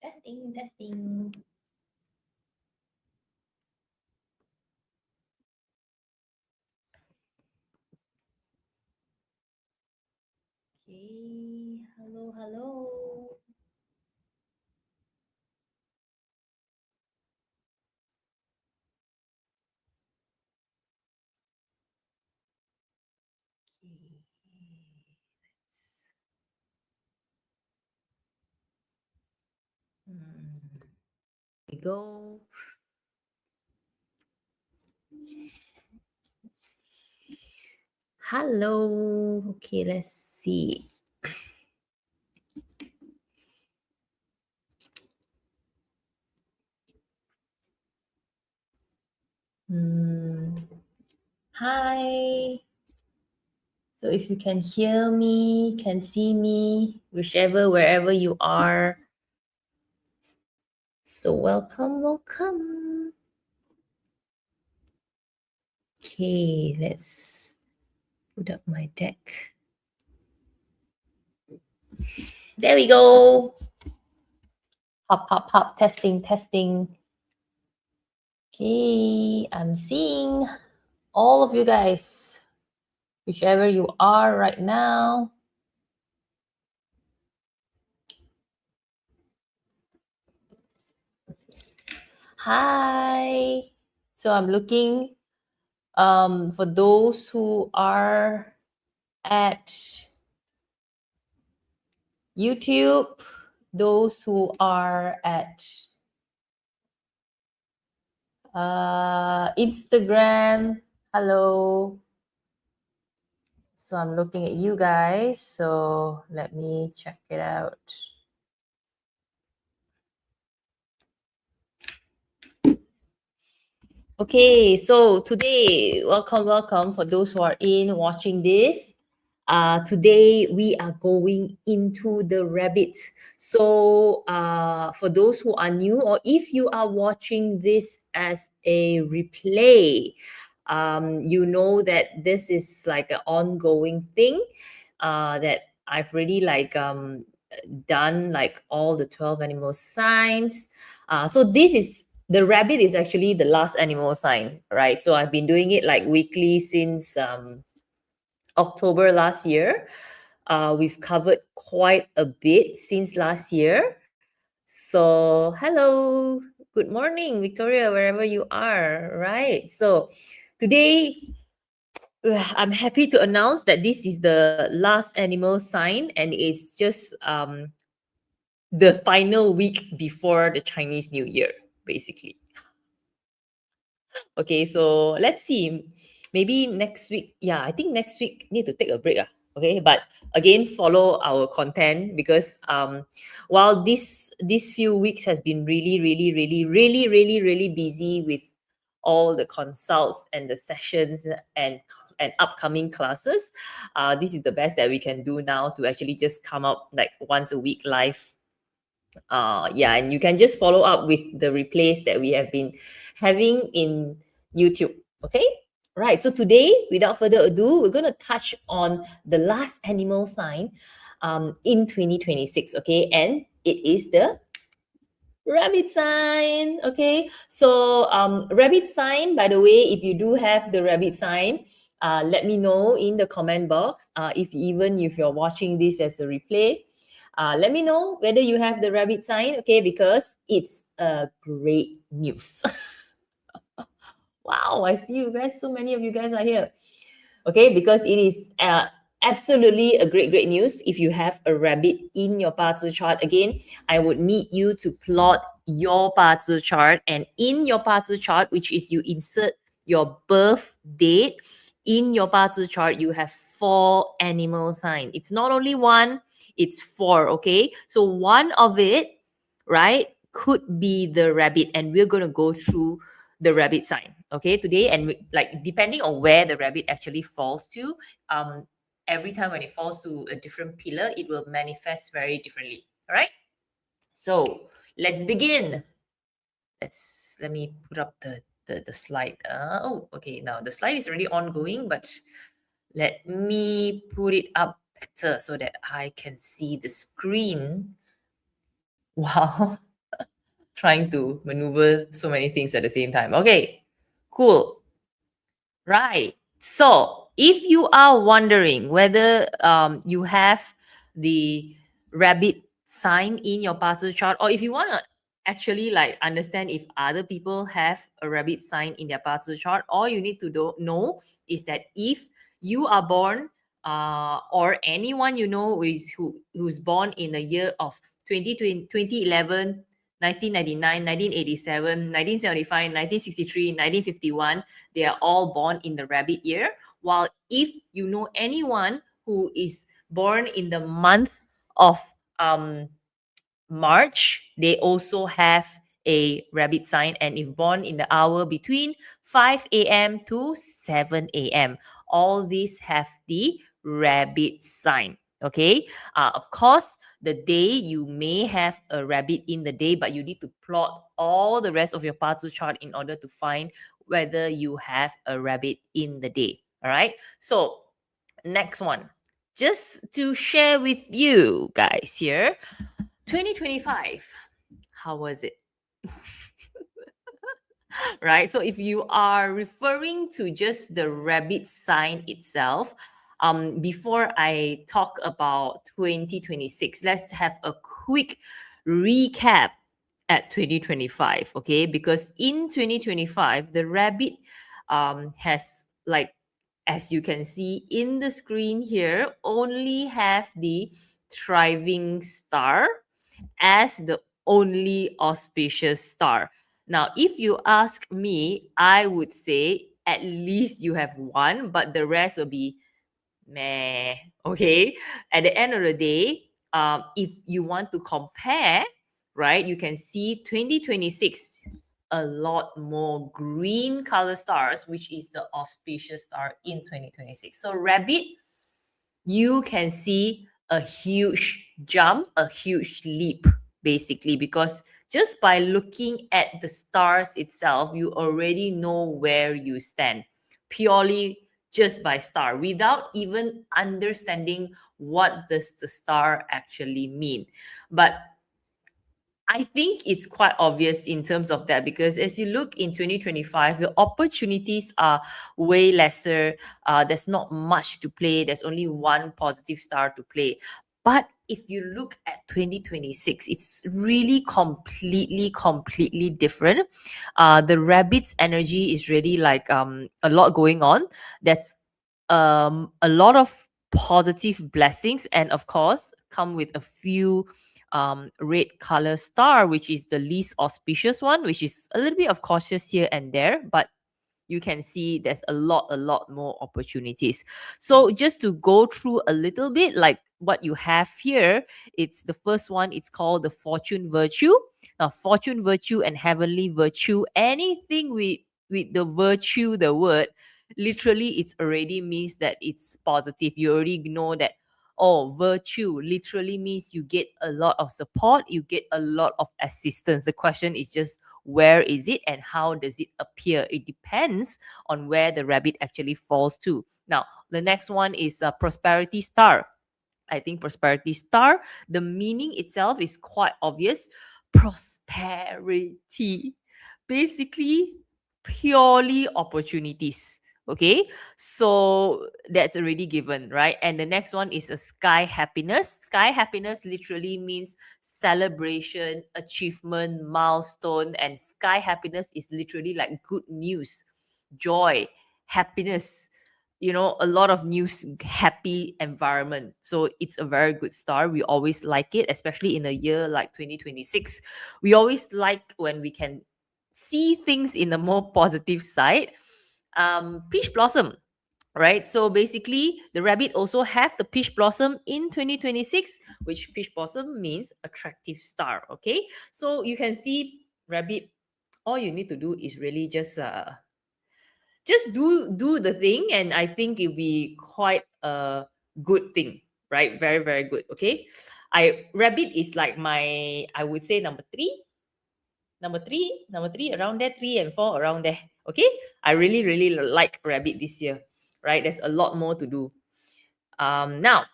Testing, testing. Okay, hello, hello. Okay, let's. We go. Hello. Okay, let's see. Hi. So if you can hear me, can see me, whichever, wherever you are. So welcome, welcome. Okay, let's put up my deck. There we go. Pop, pop, pop. Testing, testing. Okay, I'm seeing all of you guys, whichever you are right now. Hi. So I'm looking for those who are at YouTube, those who are at Instagram. Hello. So I'm looking at you guys. So let me check it out. Okay, so today, welcome, welcome for those who are in watching this. Today we are going into the rabbit. So for those who are new, or if you are watching this as a replay, you know that this is like an ongoing thing that I've really done like all the 12 animal signs. So this is the rabbit is actually the last animal sign, right? So I've been doing it like weekly since October last year. We've covered quite a bit since last year. So hello, good morning, Victoria, wherever you are, right? So today I'm happy to announce that this is the last animal sign, and it's just the final week before the Chinese New Year, basically. Okay, so let's see. Maybe next week. Yeah, I think next week need to take a break. Okay, but again, follow our content because while these few weeks has been really busy with all the consults and the sessions and upcoming classes, this is the best that we can do now to actually just come up like once a week live. Yeah, and you can just follow up with the replays that we have been having in YouTube. Okay, right. So today, without further ado, we're going to touch on the last animal sign in 2026. Okay, and it is the rabbit sign. Okay, so rabbit sign, by the way, if you do have the rabbit sign, let me know in the comment box. If you're watching this as a replay, let me know whether you have the rabbit sign. Okay, because it's a great news. Wow, I see you guys. So many of you guys are here. Okay, because it is absolutely a great news. If you have a rabbit in your Bazi chart, again, I would need you to plot your Bazi chart, and in your Bazi chart, which is you insert your birth date in your Bazi chart, you have 4 animal sign. It's not only one, it's 4. Okay, so one of it, right, could be the rabbit, and we're going to go through the rabbit sign, okay, today. And like depending on where the rabbit actually falls to, every time when it falls to a different pillar, it will manifest very differently. All right, so let's begin. Let me put up the slide. Oh, okay, now the slide is already ongoing, but let me put it up better so that I can see the screen. Wow. trying to maneuver so many things at the same time. Okay, cool. Right. So, if you are wondering whether you have the rabbit sign in your parcel chart, or if you want to actually like understand if other people have a rabbit sign in their parcel chart, all you need to know is that if you are born or anyone you know who's born in the year of 2020, 2011, 1999, 1987, 1975, 1963, 1951, they are all born in the rabbit year. While if you know anyone who is born in the month of um, March, they also have a rabbit sign, and if born in the hour between 5 a.m. to 7 a.m., all these have the rabbit sign. Okay, of course, the day you may have a rabbit in the day, but you need to plot all the rest of your parcel chart in order to find whether you have a rabbit in the day. All right, so next one, just to share with you guys here, 2025, how was it? Right, so if you are referring to just the rabbit sign itself, before I talk about 2026, let's have a quick recap at 2025. Okay, because in 2025 the rabbit has, like, as you can see in the screen here, only have the thriving star as the only auspicious star. Now, if you ask me, I would say at least you have one, but the rest will be meh. Okay. At the end of the day, if you want to compare, right, you can see 2026 a lot more green color stars, which is the auspicious star in 2026. So rabbit, you can see a huge jump, a huge leap, basically, because just by looking at the stars itself, you already know where you stand, purely just by star, without even understanding what does the star actually mean. But I think it's quite obvious in terms of that, because as you look in 2025, the opportunities are way lesser. There's not much to play. There's only one positive star to play. But if you look at 2026, it's really completely different. The rabbit's energy is really like a lot going on. That's a lot of positive blessings, and of course come with a few red color star, which is the least auspicious one, which is a little bit of cautious here and there, but you can see there's a lot more opportunities. So just to go through a little bit, like what you have here, it's the first one, it's called the fortune virtue. Now, fortune virtue and heavenly virtue, anything with the virtue, the word, literally it's already means that it's positive. You already know that, oh, virtue literally means you get a lot of support, you get a lot of assistance. The question is just, where is it and how does it appear? It depends on where the rabbit actually falls to. Now, the next one is a prosperity star. I think prosperity star, the meaning itself is quite obvious. Prosperity, basically purely opportunities. Okay, so that's already given, right? And the next one is a sky happiness. Sky happiness literally means celebration, achievement, milestone, and sky happiness is literally like good news, joy, happiness, a lot of news, happy environment. So it's a very good start. We always like it, especially in a year like 2026. We always like when we can see things in a more positive side. Peach blossom, right? So basically, the rabbit also have the peach blossom in 2026, which peach blossom means attractive star. Okay, so you can see rabbit. All you need to do is really just do the thing, and I think it'll be quite a good thing, right? Very, very good. Okay, I rabbit is like my, I would say, number three around there, 3 and 4 around there. Okay, I really like rabbit this year, right? There's a lot more to do. Now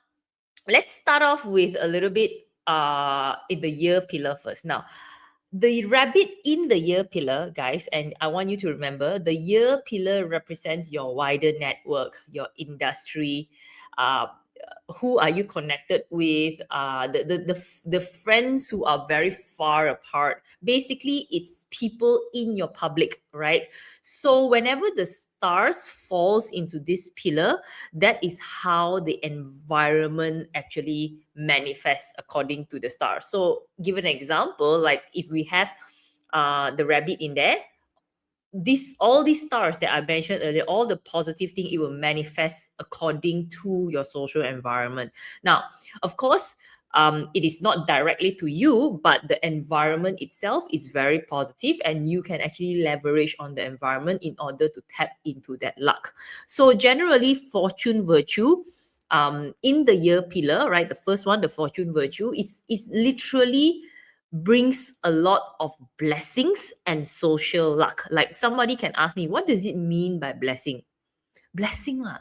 let's start off with a little bit in the year pillar first. Now, The rabbit in the year pillar, guys, and I want you to remember the year pillar represents your wider network, your industry, uh, who are you connected with, the friends who are very far apart. Basically, it's people in your public, right? So whenever the stars falls into this pillar, that is how the environment actually manifests according to the star. So give an example, like if we have the rabbit in there, this all these stars that I mentioned earlier, all the positive thing, it will manifest according to your social environment. Now, of course, it is not directly to you, but the environment itself is very positive, and you can actually leverage on the environment in order to tap into that luck. So generally, fortune virtue, in the year pillar, right? The first one, the fortune virtue, is literally brings a lot of blessings and social luck. Like somebody can ask me, what does it mean by blessing? Blessing lah.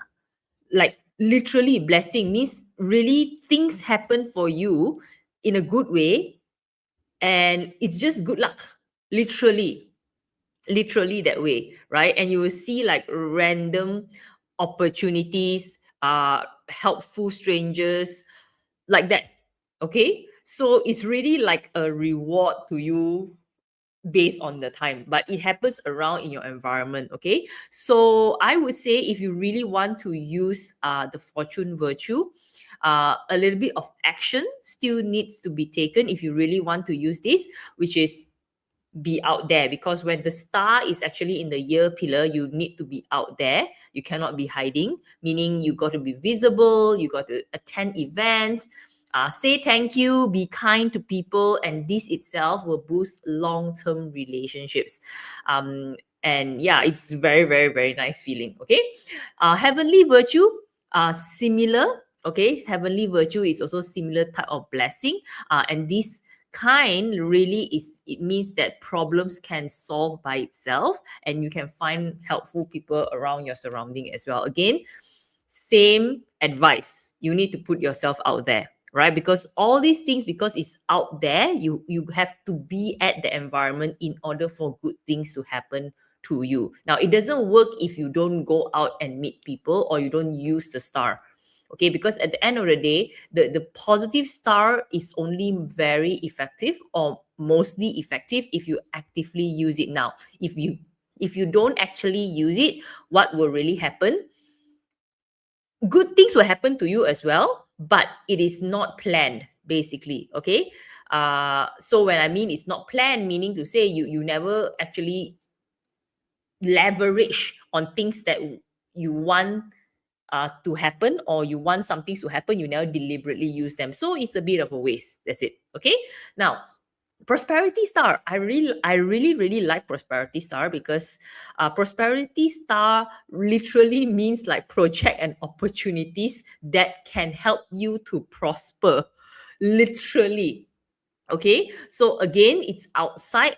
Like literally blessing means really things happen for you in a good way, and it's just good luck. Literally, literally that way, right? And you will see like random opportunities, helpful strangers, like that. Okay, so it's really like a reward to you based on the time, but it happens around in your environment. Okay, so I would say if you really want to use the fortune virtue, a little bit of action still needs to be taken if you really want to use this, which is be out there, because when the star is actually in the year pillar, you need to be out there. You cannot be hiding, meaning you got to be visible, you got to attend events, say thank you, be kind to people, and this itself will boost long-term relationships. And yeah, it's very, very, very nice feeling. Okay, heavenly virtue, similar. Okay, heavenly virtue is also similar type of blessing, and this kind really is, it means that problems can solve by itself, and you can find helpful people around your surrounding as well. Again, same advice, you need to put yourself out there, right? Because all these things, because it's out there, you have to be at the environment in order for good things to happen to you. Now, it doesn't work if you don't go out and meet people, or you don't use the star. Okay, because at the end of the day, the positive star is only very effective, or mostly effective, if you actively use it. Now, if you don't actually use it, what will really happen? Good things will happen to you as well, but it is not planned, basically. Okay, so when I mean it's not planned, meaning to say you never actually leverage on things that you want to happen, or you want something to happen, you never deliberately use them, so it's a bit of a waste. That's it. Okay, now, prosperity star, I really like prosperity star, because prosperity star literally means like project and opportunities that can help you to prosper, literally. Okay, so again, it's outside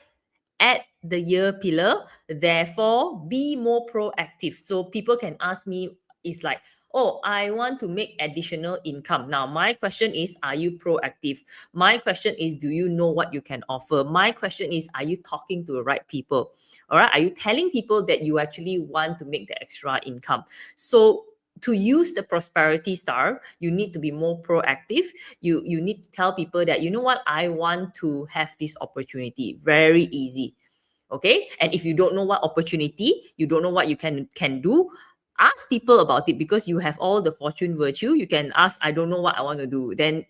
at the year pillar, therefore be more proactive. So people can ask me, is like, oh, I want to make additional income. Now my question is, are you proactive? My question is, do you know what you can offer? My question is, are you talking to the right people? All right, are you telling people that you actually want to make the extra income? So to use the prosperity star, you need to be more proactive. You need to tell people that, you know what, I want to have this opportunity. Very easy. Okay, and if you don't know what opportunity, you don't know what you can do, ask people about it, because you have all the fortune virtue. You can ask, I don't know what I want to do, then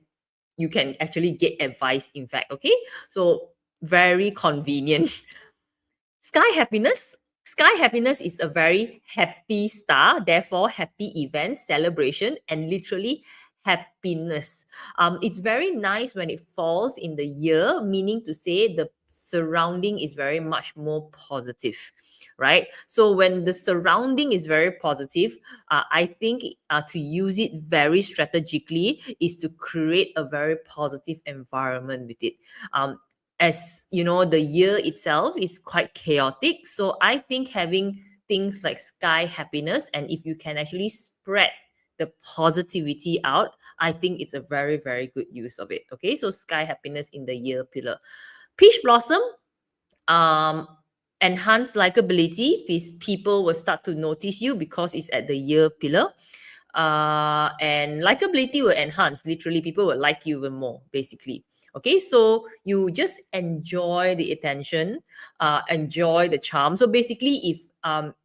you can actually get advice, in fact. Okay, so very convenient. Sky happiness. Sky happiness is a very happy star, therefore happy event, celebration, and literally happiness. It's very nice when it falls in the year, meaning to say the surrounding is very much more positive, right? So when the surrounding is very positive, I think to use it very strategically is to create a very positive environment with it. As you know, the year itself is quite chaotic, so I think having things like sky happiness, and if you can actually spread the positivity out, I think it's a very, very good use of it. Okay, so sky happiness in the year pillar. Peach blossom, um, enhance likability, because people will start to notice you because it's at the year pillar. And likability will enhance. Literally, people will like you even more, basically. Okay, so you just enjoy the attention, enjoy the charm. So basically, if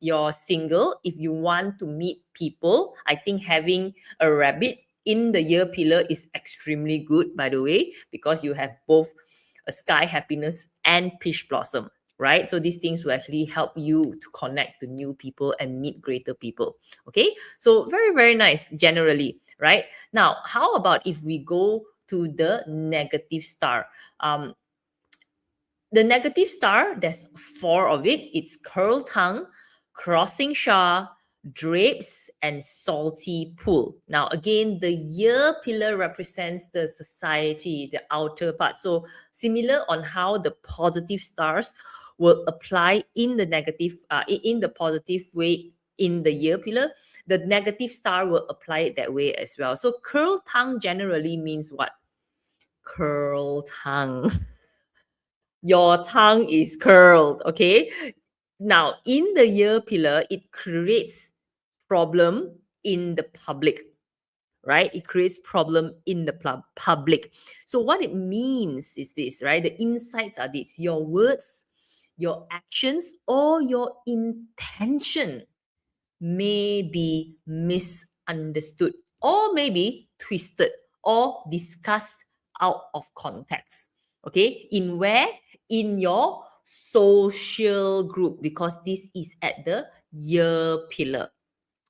you're single, if you want to meet people, I think having a rabbit in the year pillar is extremely good, by the way, because you have both a sky happiness and peach blossom, right? So these things will actually help you to connect to new people and meet greater people. Okay, so very, very nice generally, right? Now, how about if we go to the negative star? Um, the negative star, there's four of it. It's curl tongue, crossing Shah, drapes, and salty pool. Now, again, the year pillar represents the society, the outer part. So, similar on how the positive stars will apply in the negative, in the positive way in the year pillar, the negative star will apply it that way as well. So, curl tongue generally means what? Curl tongue. Your tongue is curled, okay? Now, in the year pillar, it creates problem in the public, right? It creates problem in the public. So what it means is this, right? The insights are these: your words, your actions, or your intention may be misunderstood or maybe twisted or discussed out of context. Okay, in where? In your social group, because this is at the year pillar,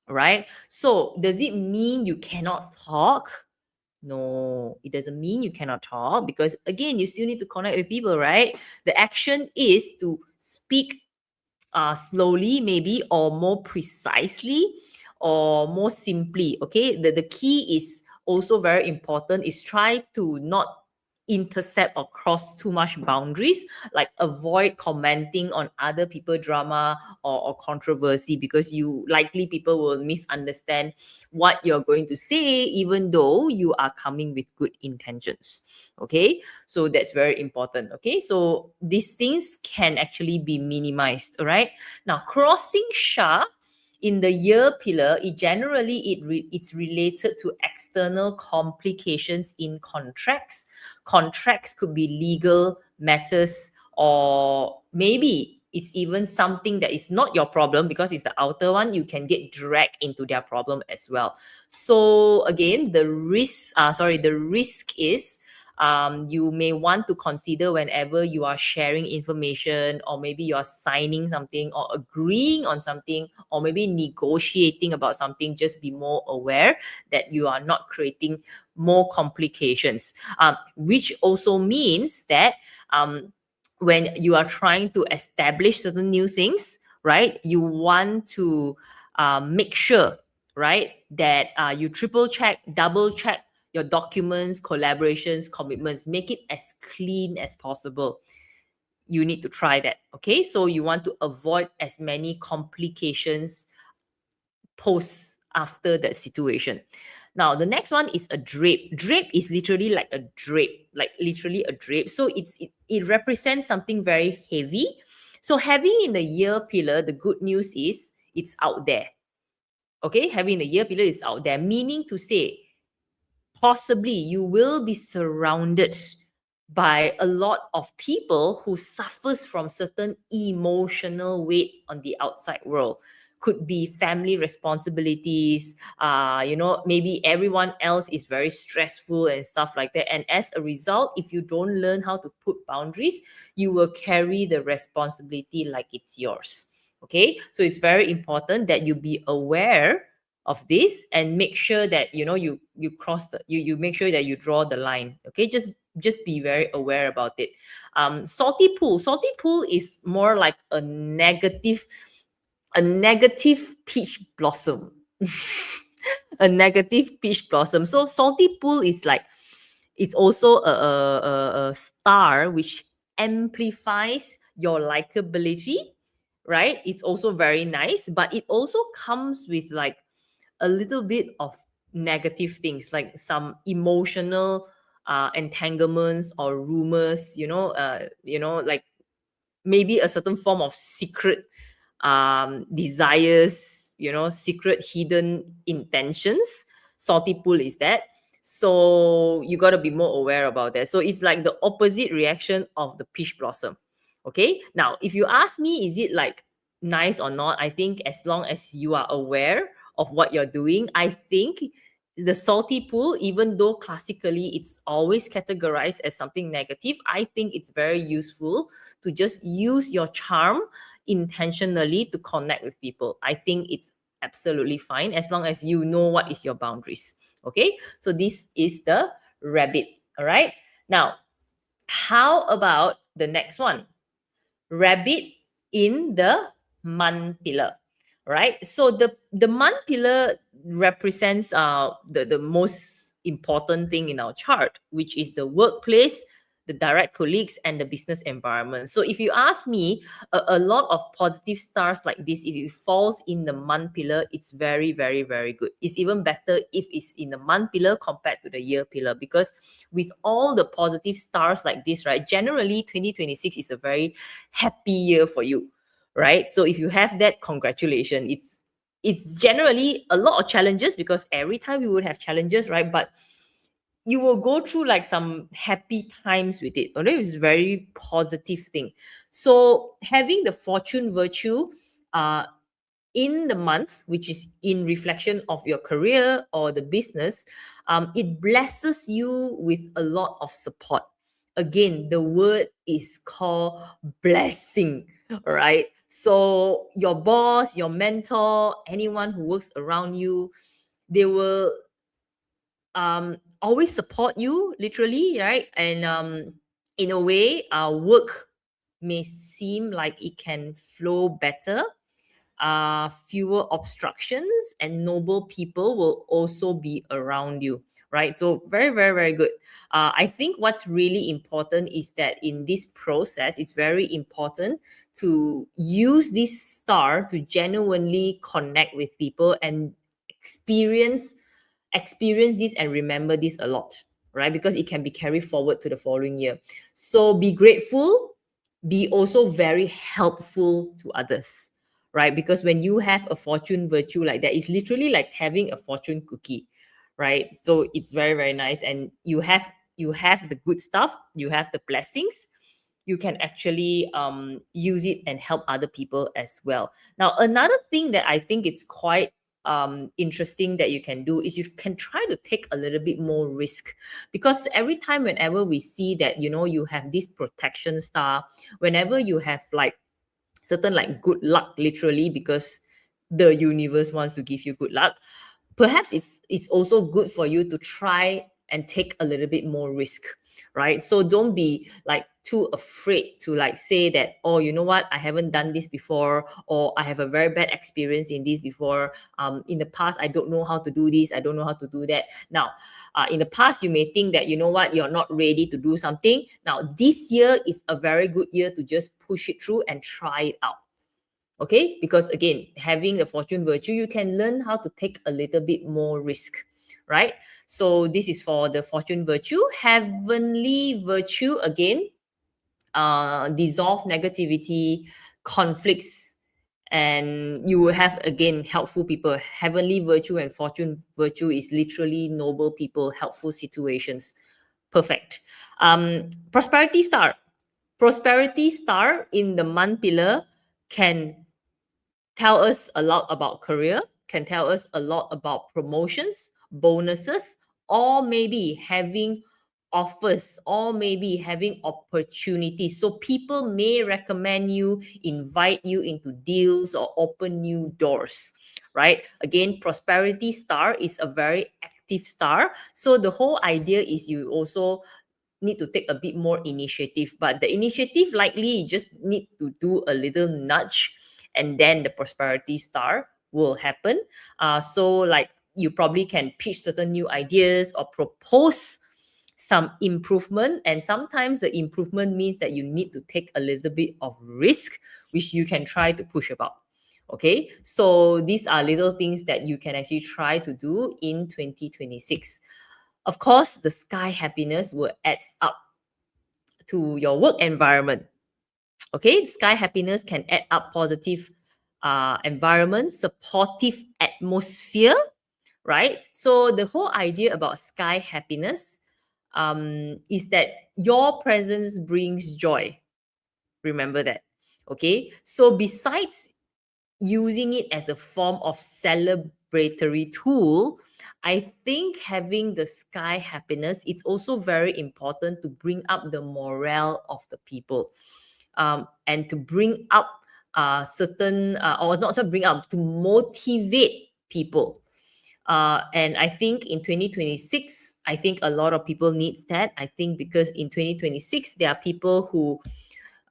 right? So does it mean you cannot talk? No, it doesn't mean you cannot talk, because again, you still need to connect with people, right? The action is to speak slowly, maybe, or more precisely, or more simply. Okay, the key is also very important, is try to not intercept or cross too much boundaries, like avoid commenting on other people drama, or controversy, because you likely people will misunderstand what you're going to say, even though you are coming with good intentions. Okay, so that's very important. Okay, so these things can actually be minimized. All right, now crossing Shah in the year pillar, it generally it's related to external complications in contracts. Contracts could be legal matters, or maybe it's even something that is not your problem, because it's the outer one, you can get dragged into their problem as well. So again, the risk is, you may want to consider whenever you are sharing information, or maybe you are signing something, or agreeing on something, or maybe negotiating about something, just be more aware that you are not creating more complications, which also means that, when you are trying to establish certain new things, right, you want to make sure, right, that you triple check, double check your documents, collaborations, commitments, make it as clean as possible. You need to try that. Okay, so you want to avoid as many complications post after that situation. Now, the next one is a drape. Drape is literally like a drape, like literally a drape. So it represents something very heavy. So heavy in the year pillar, the good news is it's out there. Okay, heavy in the year pillar is out there, meaning to say, possibly you will be surrounded by a lot of people who suffers from certain emotional weight on the outside world. Could be family responsibilities, maybe everyone else is very stressful and stuff like that, and as a result, if you don't learn how to put boundaries, you will carry the responsibility like it's yours. Okay, so it's very important that you be aware of this, and make sure that you cross you make sure that you draw the line. Okay, just be very aware about it. Salty pool is more like a negative peach blossom. A negative peach blossom. So salty pool is like, it's also a star which amplifies your likability, right? It's also very nice, but it also comes with like a little bit of negative things, like some emotional entanglements or rumors, like maybe a certain form of secret desires, secret hidden intentions. Salty pool is that. So you got to be more aware about that. So it's like the opposite reaction of the peach blossom. Okay, now if you ask me, is it like nice or not, I think as long as you are aware of what you're doing, I think the salty pool, even though classically it's always categorized as something negative, I think it's very useful to just use your charm intentionally to connect with people. I think it's absolutely fine as long as you know what is your boundaries. Okay, so this is the rabbit. All right, now how about the next one? Rabbit in the man pillar, right? So the man pillar represents the most important thing in our chart, which is the workplace, the direct colleagues, and the business environment. So if you ask me, a lot of positive stars like this, if it falls in the man pillar, it's very, very, very good. It's even better if it's in the man pillar compared to the year pillar, because with all the positive stars like this, right, generally 2026 is a very happy year for you, right? So if you have that, congratulations. It's generally a lot of challenges, because every time we would have challenges, right? But you will go through like some happy times with it. Although it's a very positive thing. So having the fortune virtue in the month, which is in reflection of your career or the business, it blesses you with a lot of support. Again, the word is called blessing, right? So your boss, your mentor, anyone who works around you, they will always support you, literally, right? And in a way, our work may seem like it can flow better, fewer obstructions, and noble people will also be around you, right? So very, very, very good. I think what's really important is that in this process, it's very important to use this star to genuinely connect with people and experience experience this and remember this a lot, right? Because it can be carried forward to the following year. So be grateful, be also very helpful to others, right? Because when you have a fortune virtue like that, it's literally like having a fortune cookie, right? So it's very, very nice. And you have the good stuff, you have the blessings, you can actually use it and help other people as well. Now, another thing that I think it's quite interesting that you can do is you can try to take a little bit more risk, because every time whenever we see that you have this protection star, whenever you have like certain like good luck, literally, because the universe wants to give you good luck, perhaps it's also good for you to try and take a little bit more risk, right? So don't be like too afraid to like say that, oh, you know what, I haven't done this before, or I have a very bad experience in this before. In the past, I don't know how to do this, I don't know how to do that. Now, in the past, you may think that, you know what, you're not ready to do something. Now this year is a very good year to just push it through and try it out. Okay, because again, having the fortune virtue, you can learn how to take a little bit more risk, right? So this is for the fortune virtue. Heavenly virtue, again, dissolve negativity, conflicts, and you will have again helpful people. Heavenly virtue and fortune virtue is literally noble people, helpful situations. Perfect. Prosperity star. Prosperity star in the month pillar can tell us a lot about career, can tell us a lot about promotions, bonuses, or maybe having offers, or maybe having opportunities. So people may recommend you, invite you into deals, or open new doors, right? Again, prosperity star is a very active star. So the whole idea is you also need to take a bit more initiative, but the initiative likely you just need to do a little nudge, and then the prosperity star will happen. So like you probably can pitch certain new ideas or propose some improvement, and sometimes the improvement means that you need to take a little bit of risk, which you can try to push about. Okay, so these are little things that you can actually try to do in 2026. Of course, the sky happiness will adds up to your work environment. Okay, sky happiness can add up positive environment, supportive atmosphere, right? So the whole idea about sky happiness is that your presence brings joy. Remember that. Okay, so besides using it as a form of celebratory tool, I think having the sky happiness, it's also very important to bring up the morale of the people, and to bring up certain, or not to bring up, to motivate people. And I think in 2026, I think a lot of people needs that. I think because in 2026, there are people who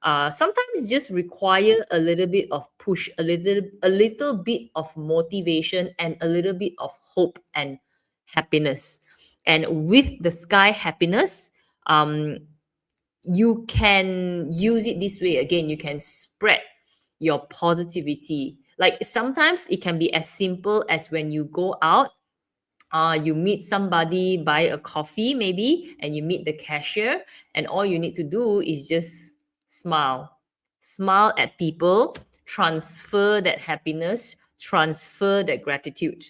sometimes just require a little bit of push, a little bit of motivation, and a little bit of hope and happiness. And with the sky happiness, um, you can use it this way. Again, you can spread your positivity. Like sometimes it can be as simple as when you go out, you meet somebody, buy a coffee maybe, and you meet the cashier, and all you need to do is just smile at people, transfer that happiness, transfer that gratitude,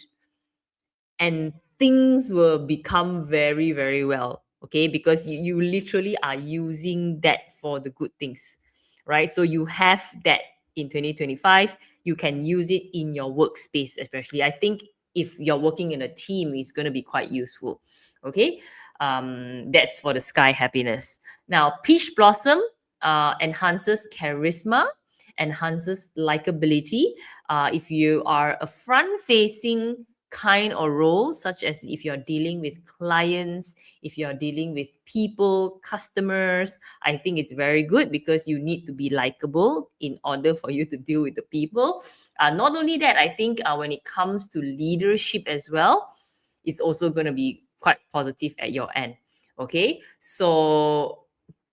and things will become very, very well. Okay, because you literally are using that for the good things, right? So you have that in 2025. You can use it in your workspace, especially. I think if you're working in a team, it's going to be quite useful. Okay, that's for the sky happiness. Now, peach blossom enhances charisma, enhances likability. If you are a front facing kind or role, such as if you're dealing with clients, if you're dealing with people, customers, I think it's very good because you need to be likable in order for you to deal with the people. Not only that, I think when it comes to leadership as well, it's also going to be quite positive at your end. Okay, so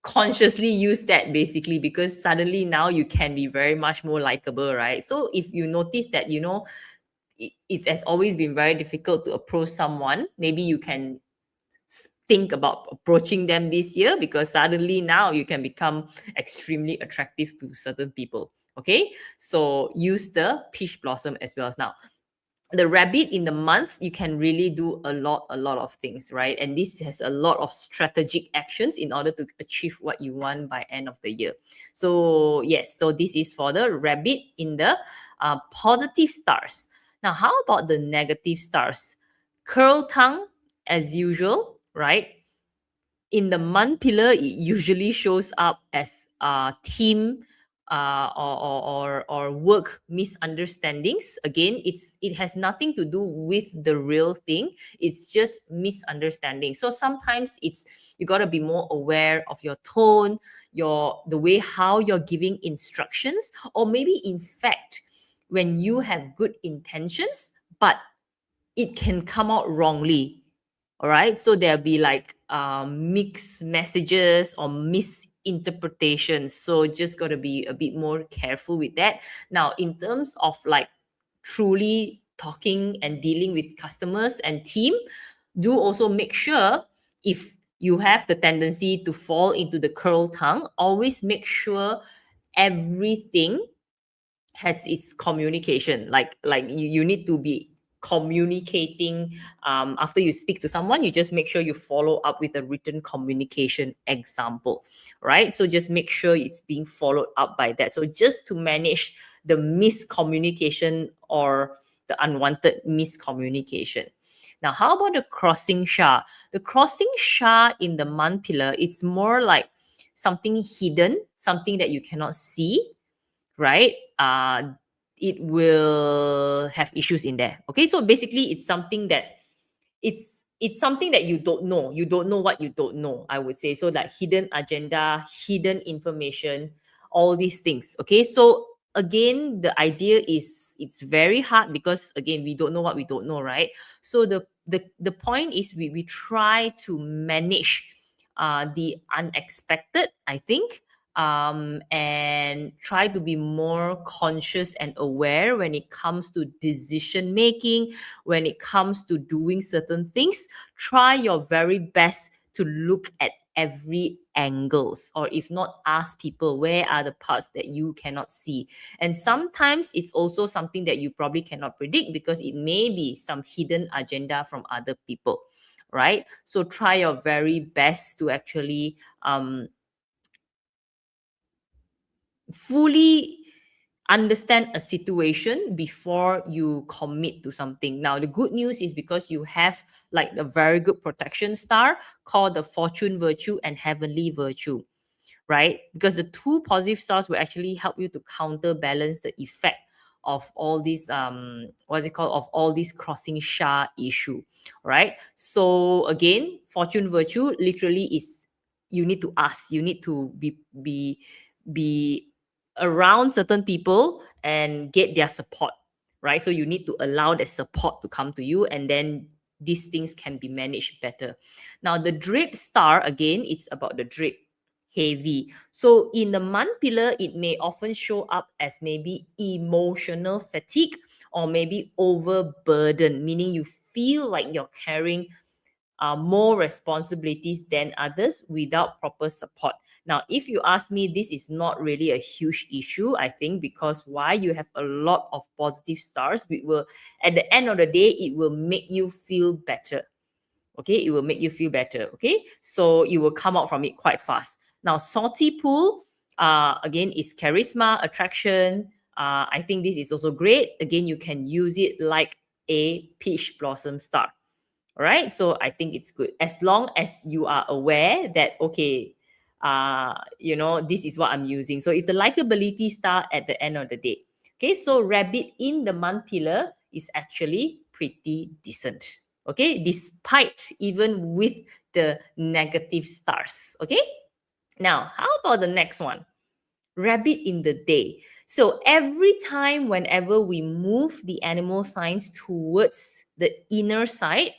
consciously use that basically, because suddenly now you can be very much more likable, right? So if you notice that, it has always been very difficult to approach someone, maybe you can think about approaching them this year, because suddenly now you can become extremely attractive to certain people. Okay, so use the peach blossom as well. Now, the rabbit in the month, you can really do a lot of things, right? And this has a lot of strategic actions in order to achieve what you want by end of the year. So yes, so this is for the rabbit in the positive stars. Now, how about the negative stars? Curl tongue, as usual, right? In the month pillar, it usually shows up as team or work misunderstandings. Again, it has nothing to do with the real thing. It's just misunderstanding. So sometimes you got to be more aware of your tone, the way how you're giving instructions, or maybe in fact when you have good intentions, but it can come out wrongly. All right, so there'll be like mixed messages or misinterpretations, so just got to be a bit more careful with that. Now, in terms of like truly talking and dealing with customers and team, do also make sure, if you have the tendency to fall into the curl tongue, always make sure everything has its communication. Like you need to be communicating. After you speak to someone, you just make sure you follow up with a written communication example, right? So just make sure it's being followed up by that, so just to manage the miscommunication or the unwanted miscommunication. Now, how about the crossing sha? The crossing sha in the month pillar, it's more like something hidden, something that you cannot see, right? It will have issues in there. Okay, so basically, it's something that you don't know. You don't know what you don't know, I would say. So like hidden agenda, hidden information, all these things. Okay, so again, the idea is it's very hard because again, we don't know what we don't know, right? So the point is we try to manage the unexpected, I think, and try to be more conscious and aware when it comes to decision making, when it comes to doing certain things. Try your very best to look at every angles, or if not, ask people where are the parts that you cannot see. And sometimes it's also something that you probably cannot predict, because it may be some hidden agenda from other people, right? So try your very best to actually fully understand a situation before you commit to something. Now, the good news is, because you have like the very good protection star called the fortune virtue and heavenly virtue, right? Because the two positive stars will actually help you to counterbalance the effect of all these what's it called, of all these crossing sha issue, right? So again, fortune virtue literally is, you need to ask, you need to be around certain people and get their support, right? So you need to allow that support to come to you, and then these things can be managed better. Now, the drape star, again, it's about the drape, heavy. So in the month pillar, it may often show up as maybe emotional fatigue, or maybe overburden, meaning you feel like you're carrying more responsibilities than others without proper support. Now, if you ask me, this is not really a huge issue, I think, because why, you have a lot of positive stars, we will, at the end of the day, it will make you feel better. Okay, it will make you feel better. Okay, so you will come out from it quite fast. Now, salty pool, again, is charisma, attraction. I think this is also great. Again, you can use it like a peach blossom star. All right, so I think it's good as long as you are aware that, okay, this is what I'm using. So it's a likability star at the end of the day. Okay, so rabbit in the month pillar is actually pretty decent. Okay, despite even with the negative stars. Okay, now how about the next one? Rabbit in the day. So every time, whenever we move the animal signs towards the inner side,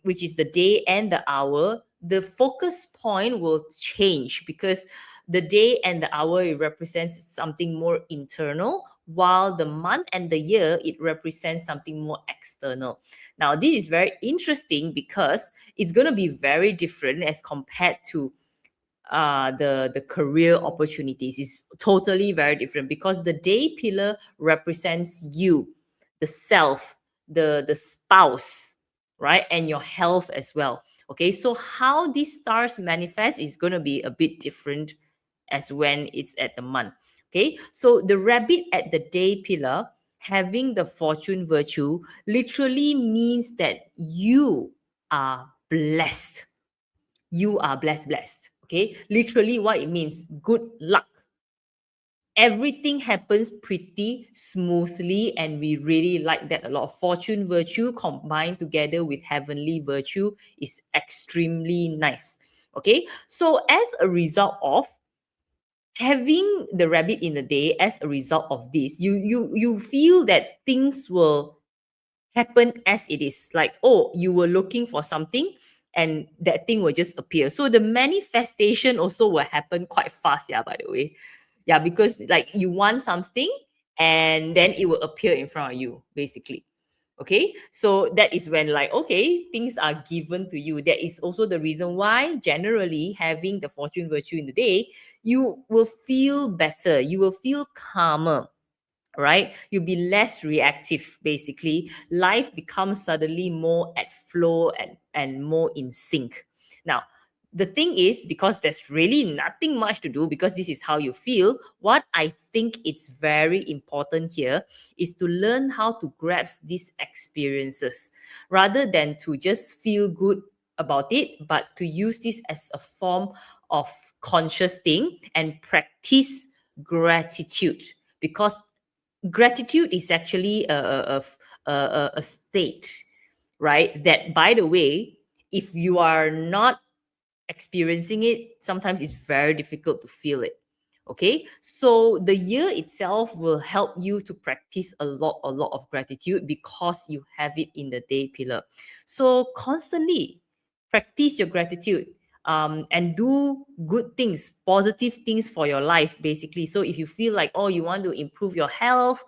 which is the day and the hour, the focus point will change, because the day and the hour, it represents something more internal, while the month and the year, it represents something more external. Now, this is very interesting, because it's going to be very different as compared to the career opportunities. Is totally very different, because the day pillar represents you, the self, the spouse, right, and your health as well. Okay, so how these stars manifest is going to be a bit different as when it's at the month. Okay, so the rabbit at the day pillar having the fortune virtue literally means that you are blessed. You are blessed. Okay, literally what it means, good luck. Everything happens pretty smoothly, and we really like that a lot. Fortune virtue combined together with heavenly virtue is extremely nice. Okay, so as a result of having the rabbit in the day, as a result of this, you feel that things will happen as it is. Like, oh, you were looking for something, and that thing will just appear. So the manifestation also will happen quite fast, yeah, by the way. Yeah, because like you want something, and then it will appear in front of you, basically. Okay, so that is when, like, okay, things are given to you. That is also the reason why generally having the fortune virtue in the day, you will feel better, you will feel calmer, right? You'll be less reactive, basically. Life becomes suddenly more at flow, and more in sync. Now, the thing is, because there's really nothing much to do, because this is how you feel, what I think it's very important here is to learn how to grasp these experiences, rather than to just feel good about it, but to use this as a form of conscious thing and practice gratitude. Because gratitude is actually a state, right? That, by the way, if you are not experiencing it, sometimes it's very difficult to feel it. Okay, so the year itself will help you to practice a lot of gratitude, because you have it in the day pillar. So constantly practice your gratitude. and do good things, positive things for your life, basically. So if you feel like, oh, you want to improve your health,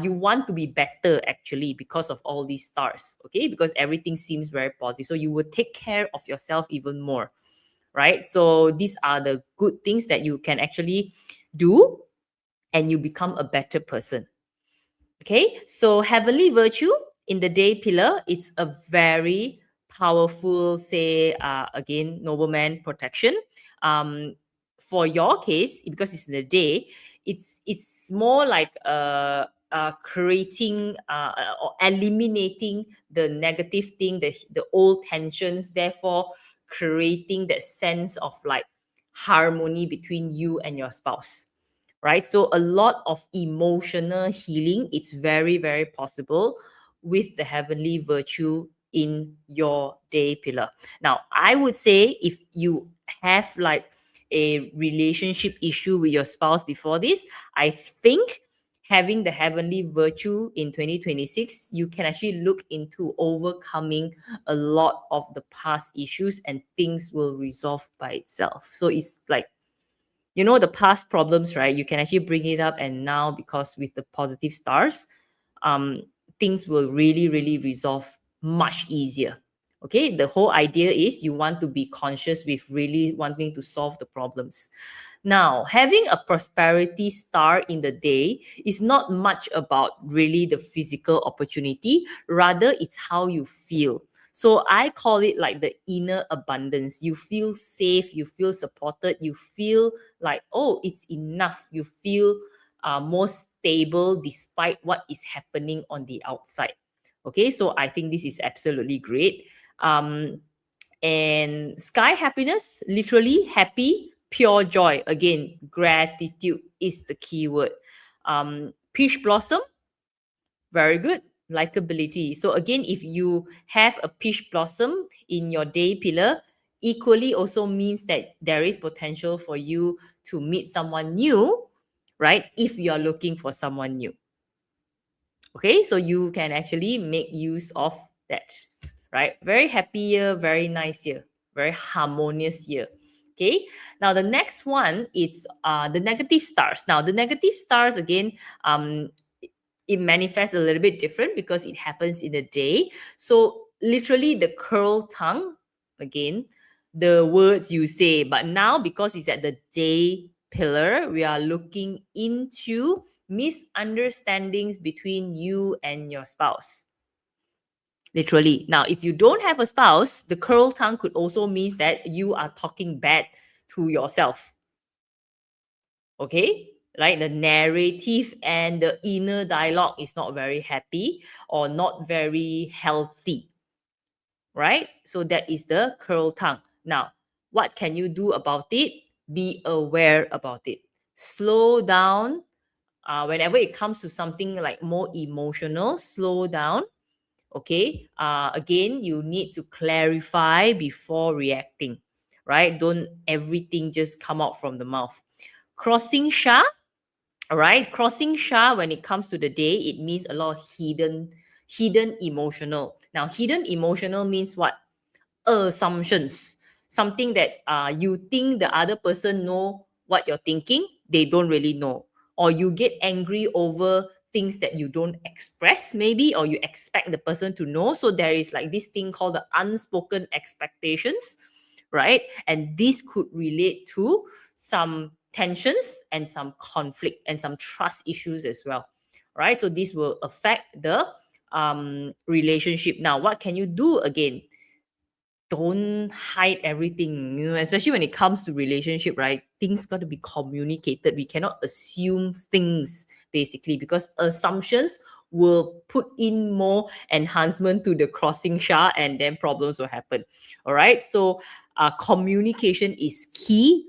you want to be better actually because of all these stars, okay? Because everything seems very positive. So you will take care of yourself even more, right? So these are the good things that you can actually do, and you become a better person. Okay, so heavenly virtue in the day pillar, it's a very powerful, say, again, nobleman protection. Um, for your case, because it's in the day, it's more like creating or eliminating the negative thing, the old tensions, therefore creating that sense of like harmony between you and your spouse, right? So a lot of emotional healing, it's very, very possible with the heavenly virtue in your day pillar. Now, I would say if you have like a relationship issue with your spouse before this, I think having the heavenly virtue in 2026, you can actually look into overcoming a lot of the past issues and things will resolve by itself. So it's like, you know, the past problems, right? You can actually bring it up, and now because with the positive stars, um things will really, really resolve much easier. Okay, the whole idea is you want to be conscious with really wanting to solve the problems. Now, having a prosperity star in the day is not much about really the physical opportunity, rather it's how you feel. So I call it like the inner abundance. You feel safe, you feel supported, you feel like, oh, it's enough. You feel more stable despite what is happening on the outside. Okay, so I think this is absolutely great. Um, and sky happiness, literally happy, pure joy. Again, gratitude is the key word. Peach blossom, very good. Likability. So again, if you have a peach blossom in your day pillar, equally also means that there is potential for you to meet someone new, right? If you are looking for someone new. Okay, so you can actually make use of that, right? Very happy year, very nice year, very harmonious year. Okay, now the next one is the negative stars. Now the negative stars again, it manifests a little bit different because it happens in the day. So literally the curl tongue, again, the words you say. But now because it's at the day pillar, we are looking into misunderstandings between you and your spouse. Literally. Now, if you don't have a spouse, the curl tongue could also mean that you are talking bad to yourself. Okay, right? The narrative and the inner dialogue is not very happy or not very healthy, right? So that is the curl tongue. Now, what can you do about it? Be aware about it. Slow down. Whenever it comes to something like more emotional, slow down. Okay, again, you need to clarify before reacting, right? Don't everything just come out from the mouth. Crossing Shah, all right, crossing Shah, when it comes to the day, it means a lot of hidden emotional. Now, hidden emotional means what? Assumptions. Something that you think the other person know what you're thinking, they don't really know. Or you get angry over things that you don't express, maybe, or you expect the person to know. So there is like this thing called the unspoken expectations, right? And this could relate to some tensions and some conflict and some trust issues as well, right? So this will affect the relationship. Now, what can you do again? Don't hide everything, you know, especially when it comes to relationship, right? Things got to be communicated. We cannot assume things, basically, because assumptions will put in more enhancement to the crossing Shah, and then problems will happen. All right, so communication is key.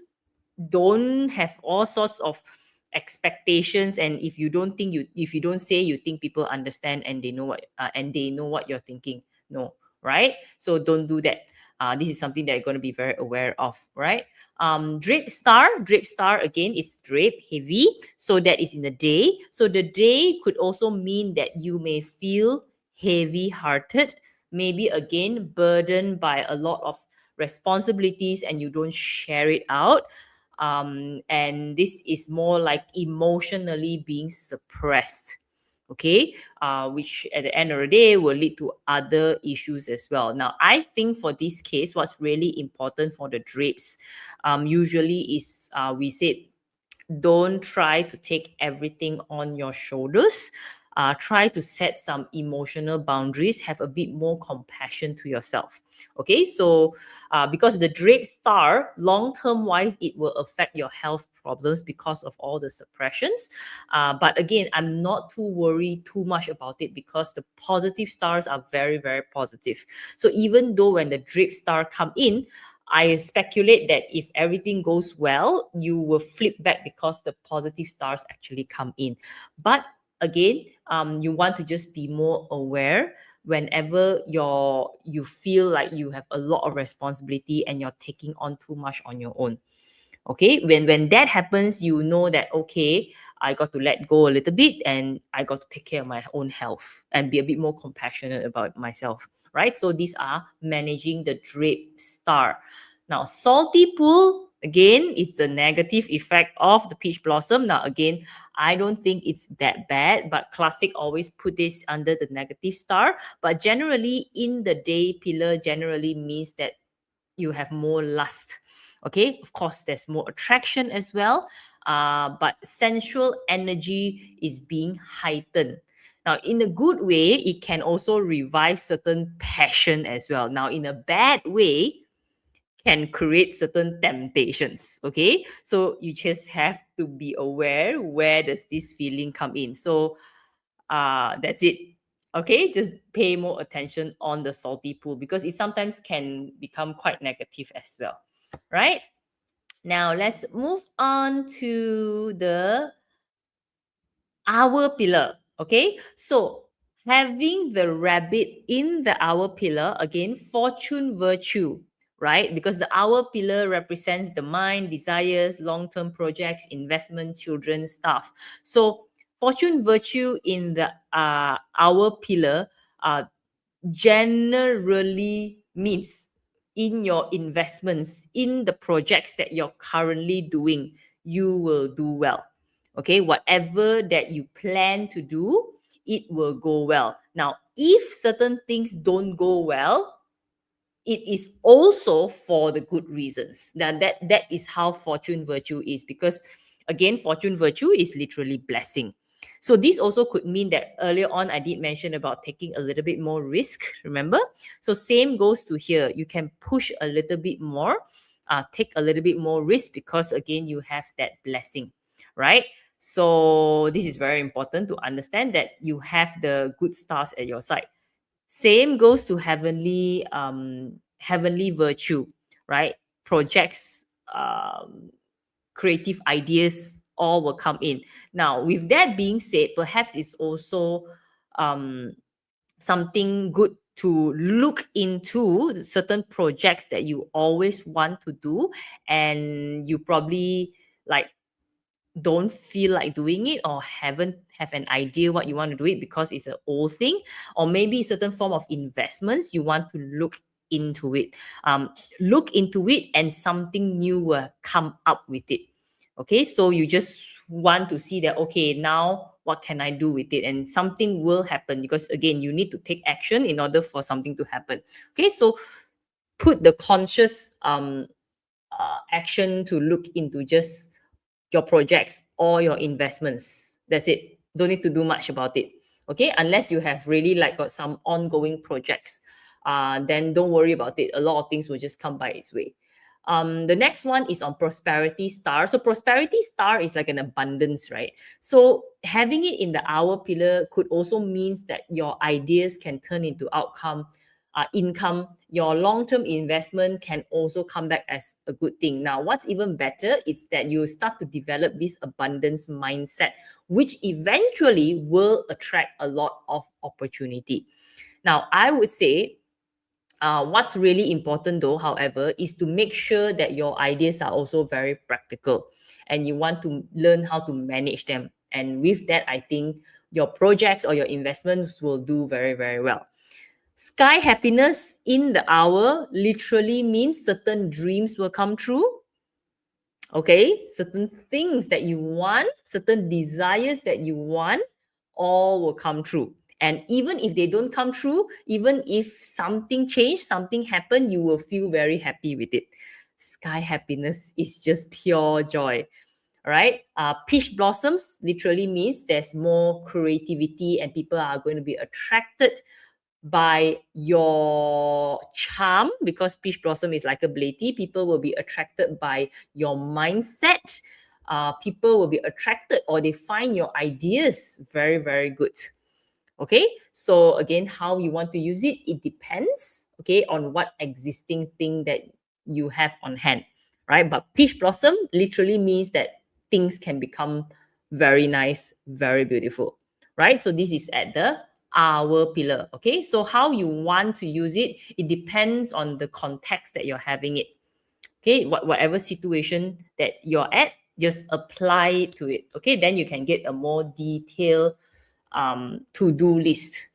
Don't have all sorts of expectations, and if you don't say, you think people understand and they know what you're thinking. No, right? So don't do that. This is something that you're going to be very aware of, right? Drape star again is drape heavy, so that is in the day. So the day could also mean that you may feel heavy hearted, maybe again burdened by a lot of responsibilities and you don't share it out. And this is more like emotionally being suppressed. Okay, which at the end of the day will lead to other issues as well. Now, I think for this case, what's really important for the drapes usually is we said don't try to take everything on your shoulders. Try to set some emotional boundaries, have a bit more compassion to yourself. Okay, so because the drape star, long term wise, it will affect your health problems because of all the suppressions. But again, I'm not too worried too much about it because the positive stars are very, very positive. So even though when the drape star come in, I speculate that if everything goes well, you will flip back because the positive stars actually come in. But again, you want to just be more aware whenever you feel like you have a lot of responsibility and you're taking on too much on your own. Okay, when that happens, you know that okay, I got to let go a little bit and I got to take care of my own health and be a bit more compassionate about myself, right? So these are managing the drape star. Now, salty pool, again, it's the negative effect of the peach blossom. Now, again, I don't think it's that bad, but classic always put this under the negative star. But generally, in the day pillar, generally means that you have more lust. Okay, of course, there's more attraction as well, but sensual energy is being heightened. Now, in a good way, it can also revive certain passion as well. Now, in a bad way, can create certain temptations. Okay, so you just have to be aware where does this feeling come in. So that's it. Okay, just pay more attention on the salty pool because it sometimes can become quite negative as well, right? Now let's move on to the hour pillar. Okay, so having the rabbit in the hour pillar, again, fortune virtue, right? Because the hour pillar represents the mind, desires, long-term projects, investment, children, stuff. So fortune virtue in the hour pillar uh, generally means in your investments, in the projects that you're currently doing, you will do well. Okay, whatever that you plan to do, it will go well. Now, if certain things don't go well, it is also for the good reasons. Now that is how fortune virtue is, because again, fortune virtue is literally blessing. So this also could mean that earlier on I did mention about taking a little bit more risk, remember? So same goes to here. You can push a little bit more, take a little bit more risk because again, you have that blessing, right? So this is very important to understand that you have the good stars at your side. Same goes to heavenly virtue, right? Projects, creative ideas, all will come in. Now, with that being said, perhaps it's also um, something good to look into certain projects that you always want to do, and you probably like don't feel like doing it or haven't have an idea what you want to do it because it's an old thing, or maybe a certain form of investments you want to into it look into it and something new will come up with it. Okay, so you just want to see that okay, now what can I do with it, and something will happen because again you need to take action in order for something to happen. Okay, so put the conscious action to look into just your projects or your investments. That's it. Don't need to do much about it. Okay, unless you have really like got some ongoing projects, then don't worry about it. A lot of things will just come by its way. The next one is on prosperity star. So prosperity star is like an abundance, right? So having it in the hour pillar could also means that your ideas can turn into income. Your long-term investment can also come back as a good thing. Now, what's even better is that you start to develop this abundance mindset, which eventually will attract a lot of opportunity. Now, I would say what's really important though, however, is to make sure that your ideas are also very practical and you want to learn how to manage them. And with that, I think your projects or your investments will do very, very well. Sky happiness in the hour literally means certain dreams will come true. Okay, certain things that you want, certain desires that you want, all will come true. And even if they don't come true, even if something changed, something happened, you will feel very happy with it. Sky happiness is just pure joy. All right. Peach blossoms literally means there's more creativity and people are going to be attracted by your charm, because peach blossom is like a tea. People will be attracted by your mindset. People will be attracted, or they find your ideas very, very good. Okay, so again, how you want to use it, it depends, okay, on what existing thing that you have on hand, right? But peach blossom literally means that things can become very nice, very beautiful, right? So this is at the hour pillar. Okay, so how you want to use it, it depends on the context that you're having it. Okay, whatever situation that you're at, just apply it to it. Okay, then you can get a more detailed to-do list.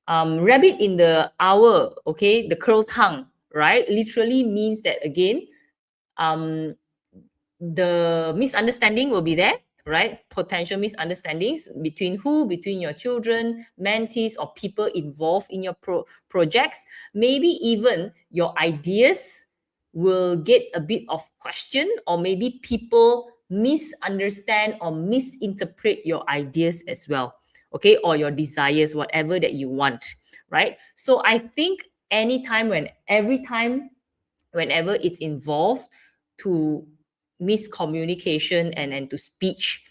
Rabbit in the hour, okay, the curl tongue, right, literally means that again, um, the misunderstanding will be there, right? Potential misunderstandings between who? Between your children, mentees, or people involved in your projects. Maybe even your ideas will get a bit of question, or maybe people misunderstand or misinterpret your ideas as well, okay, or your desires, whatever that you want, right? So I think anytime, every time, whenever it's involved to miscommunication and to speech,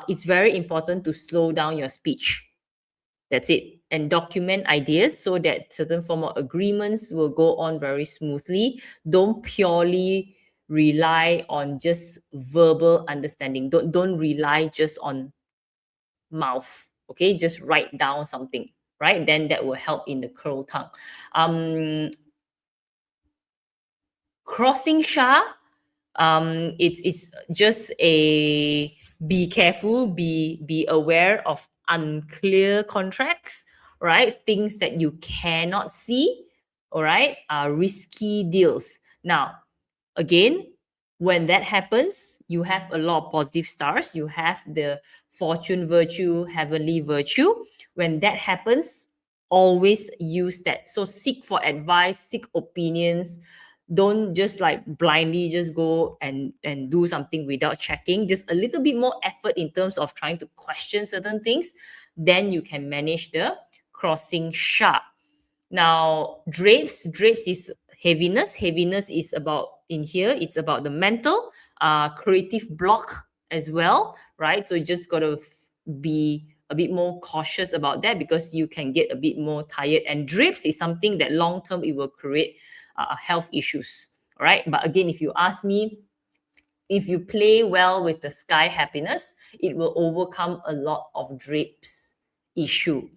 it's very important to slow down your speech. That's it. And document ideas so that certain form of agreements will go on very smoothly. Don't purely rely on just verbal understanding. Don't rely just on mouth. Okay, just write down something, right? Then that will help in the curl tongue. Crossing Shah, it's just a be careful, be aware of unclear contracts, right? Things that you cannot see, all right, risky deals. Now, again, when that happens, you have a lot of positive stars. You have the fortune virtue, heavenly virtue. When that happens, always use that. So seek for advice, seek opinions. Don't just like blindly just go and do something without checking. Just a little bit more effort in terms of trying to question certain things. Then you can manage the crossing sharp. Now, drapes is heaviness. Heaviness is about in here, it's about the mental, creative block as well, right? So you just got to be a bit more cautious about that, because you can get a bit more tired. And drapes is something that long term it will create health issues, right? But again, if you ask me, if you play well with the sky happiness, it will overcome a lot of drapes issue.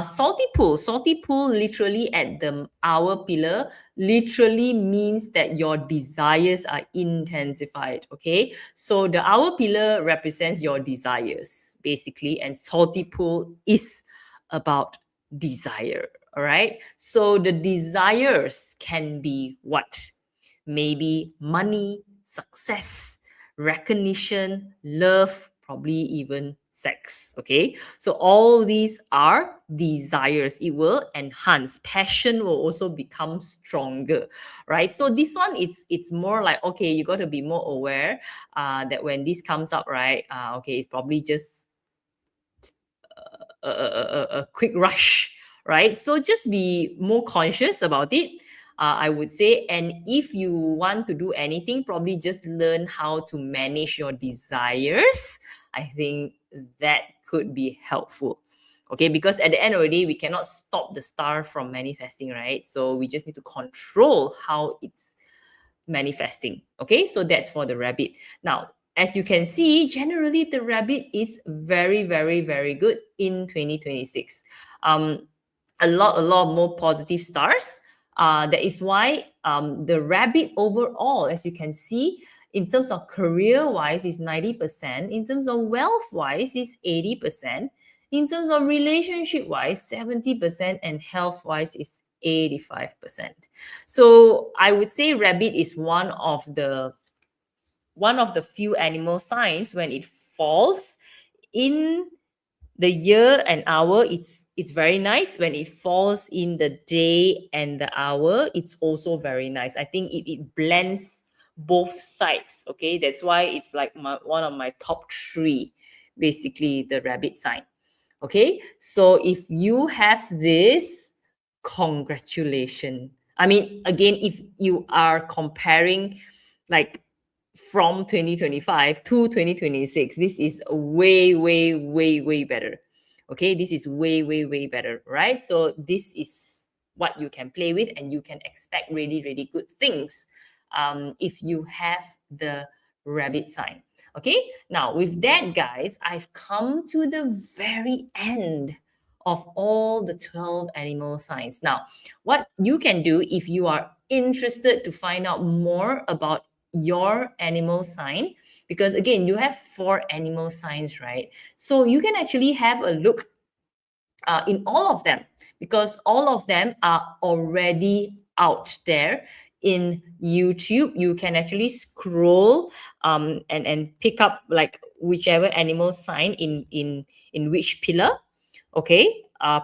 Salty pool literally at the hour pillar literally means that your desires are intensified. Okay, so the hour pillar represents your desires basically, and salty pool is about desire. All right, so the desires can be what? Maybe money, success, recognition, love, probably even sex. Okay, so all these are desires. It will enhance. Passion will also become stronger, right? So this one, it's more like, okay, you got to be more aware that when this comes up, right? Okay, it's probably just a quick rush, right? So just be more conscious about it, I would say. And if you want to do anything, probably just learn how to manage your desires. I think that could be helpful. Okay, because at the end of the day, we cannot stop the star from manifesting, right? So we just need to control how it's manifesting. Okay, so that's for the rabbit. Now, as you can see, generally the rabbit is very, very, very good in 2026. A lot more positive stars. That is why the rabbit overall, as you can see, in terms of career wise is 90%, in terms of wealth wise is 80%, In terms of relationship wise, 70%, and health wise is 85%. So I would say rabbit is one of the few animal signs when it falls in the year and hour. It's very nice. When it falls in the day and the hour, it's also very nice. I think it blends both sides. Okay, that's why it's like one of my top three, basically the rabbit sign. Okay, so if you have this, congratulations. I mean, again, if you are comparing like from 2025 to 2026, this is way, way, way, way better. Okay, this is way, way, way better, right? So this is what you can play with, and you can expect really, really good things if you have the rabbit sign. Okay, now with that, guys, I've come to the very end of all the 12 animal signs. Now, what you can do if you are interested to find out more about your animal sign, because again, you have 4 animal signs, right? So you can actually have a look in all of them, because all of them are already out there in YouTube. You can actually scroll and pick up like whichever animal sign in which pillar. Okay,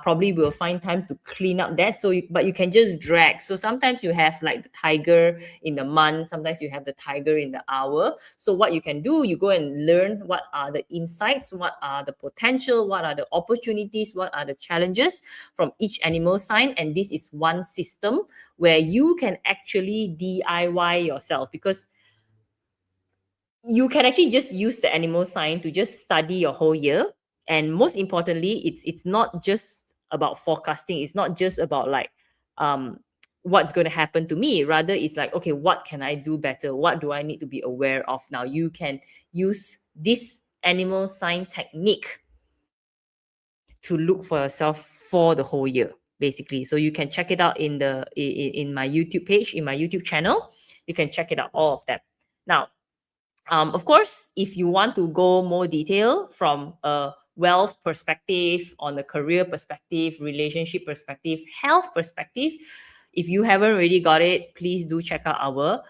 probably we'll find time to clean up that. So but you can just drag. So sometimes you have like the tiger in the month, sometimes you have the tiger in the hour. So what you can do, you go and learn what are the insights, what are the potential, what are the opportunities, what are the challenges from each animal sign. And this is one system where you can actually DIY yourself, because you can actually just use the animal sign to just study your whole year. And most importantly, it's not just about forecasting. It's not just about like um what's going to happen to me. Rather, it's like, okay, what can I do better? What do I need to be aware of now? You can use this animal sign technique to look for yourself for the whole year, basically. So you can check it out in my YouTube page, in my YouTube channel. You can check it out, all of them. Now, of course, if you want to go more detail from a wealth perspective, on the career perspective, relationship perspective, health perspective, if you haven't already got it, please do check out our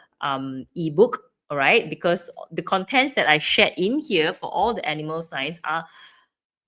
ebook. All right, because the contents that I shared in here for all the animal signs are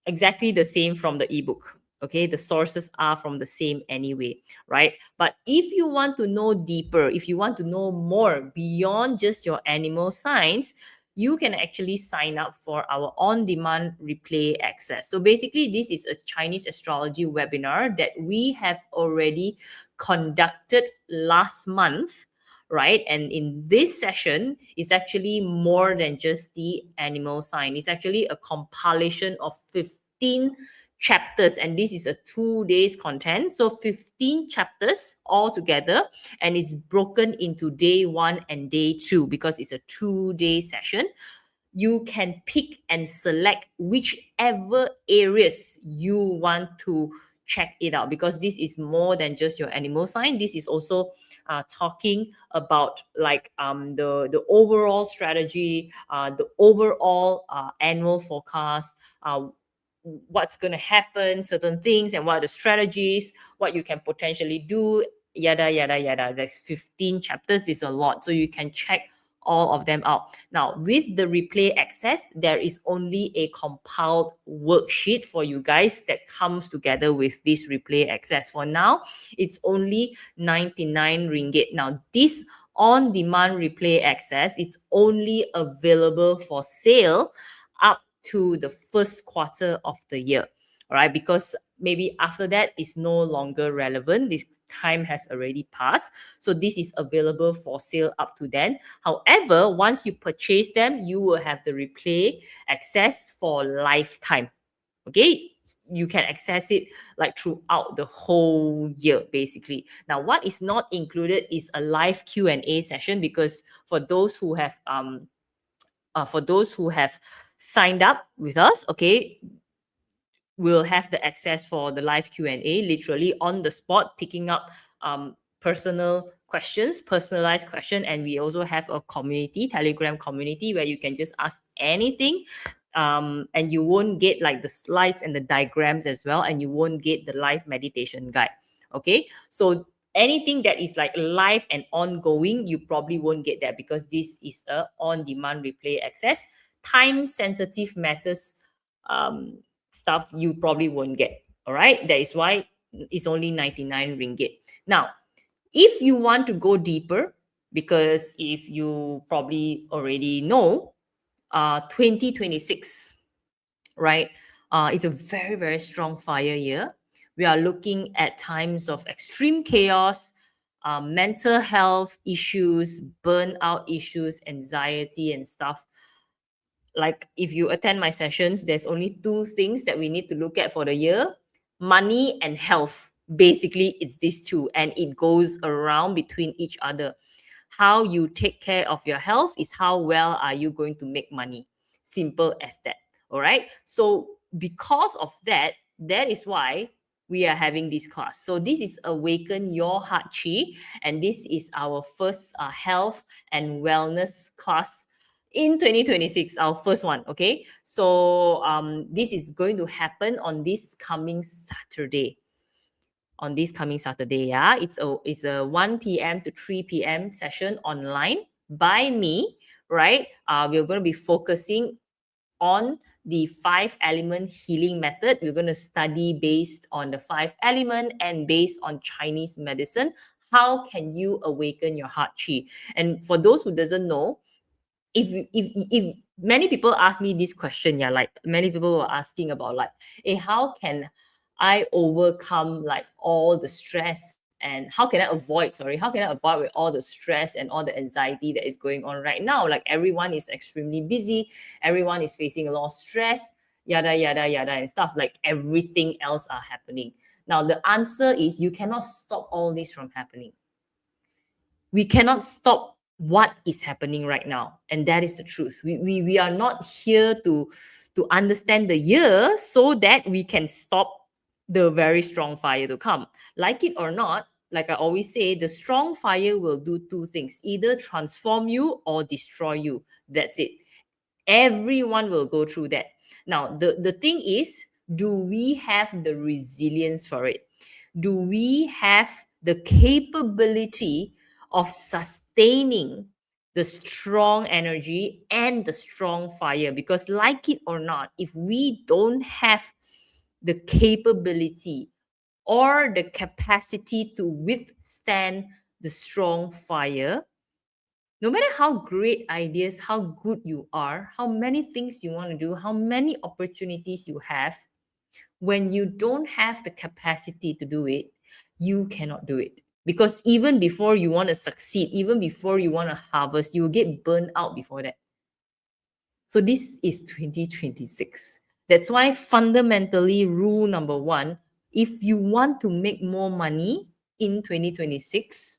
exactly the same from the ebook. Okay, the sources are from the same anyway, right? But if you want to know deeper, if you want to know more beyond just your animal signs, you can actually sign up for our on-demand replay access. So basically, this is a Chinese astrology webinar that we have already conducted last month, right? And in this session, it's actually more than just the animal sign. It's actually a compilation of 15 chapters, and this is a 2 days content. So 15 chapters all together, and it's broken into day 1 and day 2 because it's a 2 day session. You can pick and select whichever areas you want to check it out, because this is more than just your animal sign. This is also talking about like the overall strategy, the overall annual forecast, what's going to happen, certain things, and what are the strategies, what you can potentially do, yada yada yada. There's 15 chapters, is a lot, so you can check all of them out. Now, with the replay access, there is only a compiled worksheet for you guys that comes together with this replay access. For now, it's only 99 ringgit. Now, this on-demand replay access, it's only available for sale up to the first quarter of the year. All right, because maybe after that is no longer relevant. This time has already passed. So this is available for sale up to then. However, once you purchase them, you will have the replay access for lifetime. Okay, you can access it like throughout the whole year, basically. Now, what is not included is a live Q&A session, because for those who have signed up with us, okay, we'll have the access for the live Q&A, literally on the spot, picking up personal questions, personalized question. And we also have a community, Telegram community, where you can just ask anything and you won't get like the slides and the diagrams as well, and you won't get the live meditation guide. Okay, so anything that is like live and ongoing, you probably won't get that, because this is a on-demand replay access. Time sensitive matters, um, stuff you probably won't get. All right, that is why it's only 99 ringgit. Now, if you want to go deeper, because if you probably already know, 2026, right? It's a very, very strong fire year. We are looking at times of extreme chaos, mental health issues, burnout issues, anxiety, and stuff. Like if you attend my sessions, there's only two things that we need to look at for the year: money and health. Basically, it's these two, and it goes around between each other. How you take care of your health is how well are you going to make money. Simple as that. All right. So because of that, that is why we are having this class. So this is Awaken Your Heart Chi, and this is our first health and wellness class in 2026, our first one. Okay, so this is going to happen on this coming Saturday. On this coming Saturday, yeah, it's a 1 p.m. to 3 p.m. session online by me, right? We're going to be focusing on the 5 element healing method. We're going to study based on the 5 element and based on Chinese medicine. How can you awaken your heart chi? And for those who doesn't know, if many people ask me this question, yeah, like many people were asking about like, hey, how can I overcome like all the stress, and how can I avoid with all the stress and all the anxiety that is going on right now? Like everyone is extremely busy, everyone is facing a lot of stress, yada yada yada and stuff, like everything else are happening. Now the answer is, you cannot stop all this from happening. We cannot stop what is happening right now, and that is the truth. We are not here to understand the year so that we can stop the very strong fire to come. Like it or not, like I always say, the strong fire will do two things: either transform you or destroy you. That's it. Everyone will go through that. Now the thing is, do we have the resilience for it? Do we have the capability of sustaining the strong energy and the strong fire? Because like it or not, if we don't have the capability or the capacity to withstand the strong fire, no matter how great ideas, how good you are, how many things you want to do, how many opportunities you have, when you don't have the capacity to do it, you cannot do it. Because even before you want to succeed, even before you want to harvest, you will get burned out before that. So this is 2026. That's why fundamentally, rule number one: if you want to make more money in 2026,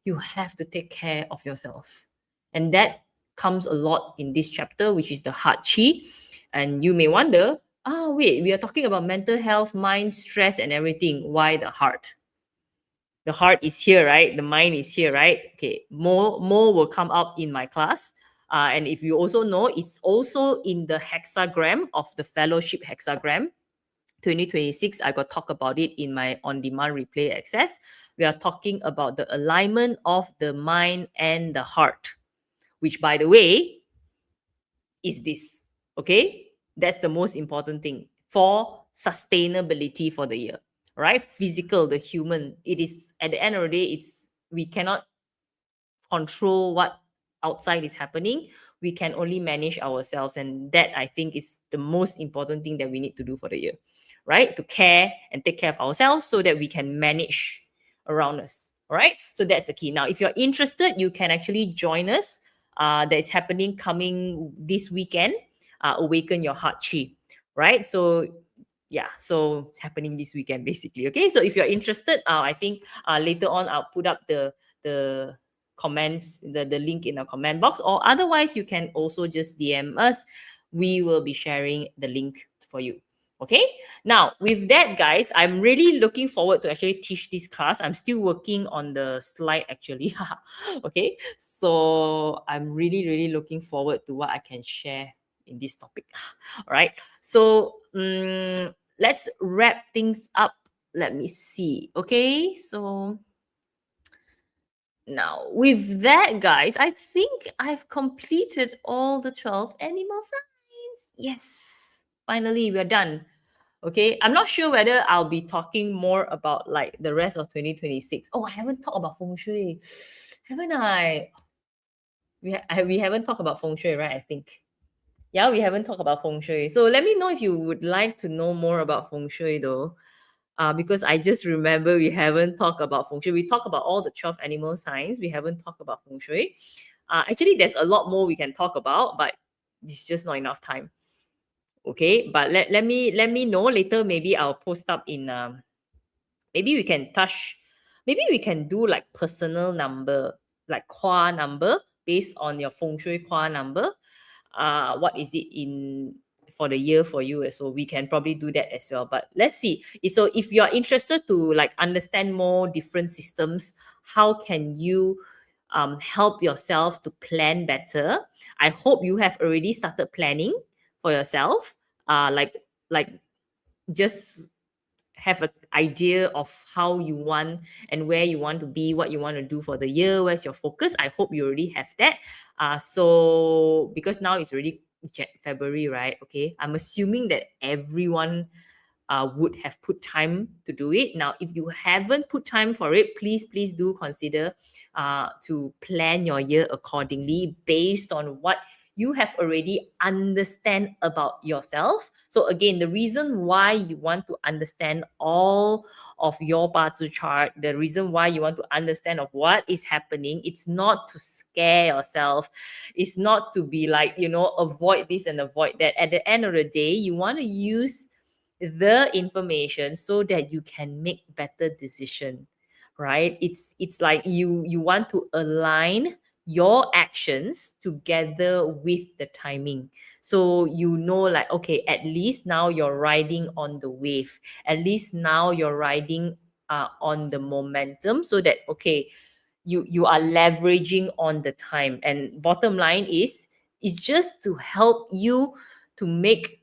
you have to take care of yourself. And that comes a lot in this chapter, which is the heart chi. And you may wonder, wait, we are talking about mental health, mind, stress, and everything. Why the heart? The heart is here, right? The mind is here, right? Okay, more will come up in my class. And if you also know, it's also in the hexagram of the fellowship hexagram. 2026, I got talk about it in my on-demand replay access. We are talking about the alignment of the mind and the heart, which, by the way, is this. Okay, that's the most important thing for sustainability for the year, right? Physical, the human, it is at the end of the day, it's we cannot control what outside is happening. We can only manage ourselves, and that, I think, is the most important thing that we need to do for the year, right? To care and take care of ourselves so that we can manage around us. All right, so that's the key. Now if you're interested, you can actually join us. That is happening coming this weekend. Awaken Your Heart Chi, right? So yeah, so it's happening this weekend basically. Okay, so if you're interested, I think later on I'll put up the comments, the link in the comment box, or otherwise you can also just DM us. We will be sharing the link for you. Okay, now with that, guys, I'm really looking forward to actually teach this class. I'm still working on the slide actually. Okay, so I'm really looking forward to what I can share in this topic. All right. So let's wrap things up. Let me see. Okay. So now, with that, guys, I think I've completed all the 12 animal signs. Yes, finally, we're done. Okay, I'm not sure whether I'll be talking more about like the rest of 2026. Oh, I haven't talked about feng shui, haven't I? We haven't talked about feng shui, right? I think. Yeah, we haven't talked about feng shui. So let me know if you would like to know more about feng shui, though. Because I just remember we haven't talked about feng shui. We talked about all the 12 animal signs. We haven't talked about feng shui. Actually, there's a lot more we can talk about, but it's just not enough time. Okay, but let me know later. Maybe I'll post up in maybe we can touch, maybe we can do like personal number, like qua number based on your feng shui qua number. What is it in for the year for you? So we can probably do that as well. But let's see. So if you are interested to like understand more different systems, how can you help yourself to plan better? I hope you have already started planning for yourself. Like just have an idea of how you want and where you want to be, what you want to do for the year, where's your focus. I hope you already have that. So because now it's already February, right? Okay, I'm assuming that everyone would have put time to do it. Now, if you haven't put time for it, please do consider to plan your year accordingly based on what you have already understand about yourself. So again, the reason why you want to understand all of your Bazi chart, the reason why you want to understand of what is happening, it's not to scare yourself. It's not to be like, avoid this and avoid that. At the end of the day, you want to use the information so that you can make better decision, right? It's like you want to align your actions together with the timing, so like, okay, at least now you're riding on the wave, at least now you're riding on the momentum, so that okay, you are leveraging on the time. And bottom line is, it's just to help you to make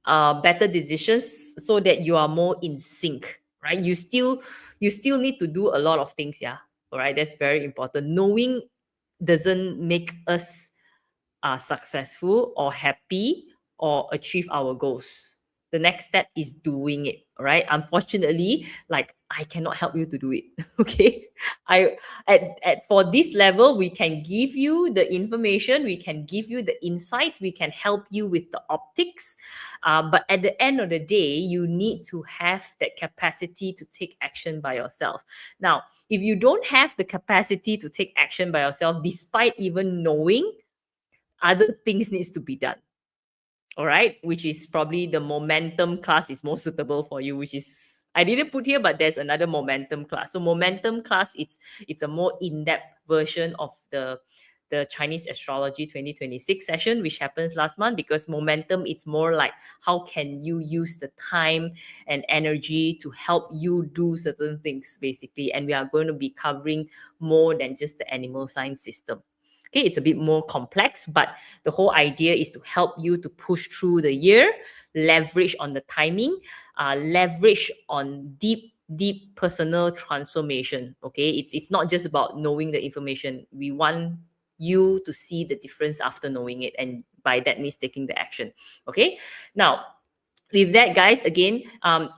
better decisions, so that you are more in sync, right? You still need to do a lot of things, yeah. All right, that's very important. Knowing doesn't make us successful or happy or achieve our goals. The next step is doing it, right? Unfortunately, like, I cannot help you to do it. Okay. I at For this level, we can give you the information, we can give you the insights, we can help you with the optics. But at the end of the day, you need to have that capacity to take action by yourself. Now, if you don't have the capacity to take action by yourself, despite even knowing, other things needs to be done. All right, which is probably the momentum class is more suitable for you, which is, I didn't put here, but there's another momentum class. So momentum class, it's a more in-depth version of the Chinese astrology 2026 session, which happens last month. Because momentum, it's more like how can you use the time and energy to help you do certain things, basically. And we are going to be covering more than just the animal sign system. Okay, it's a bit more complex, but the whole idea is to help you to push through the year, leverage on the timing, leverage on deep personal transformation. Okay, it's not just about knowing the information. We want you to see the difference after knowing it, and by that means taking the action. Okay, now, with that, guys, again,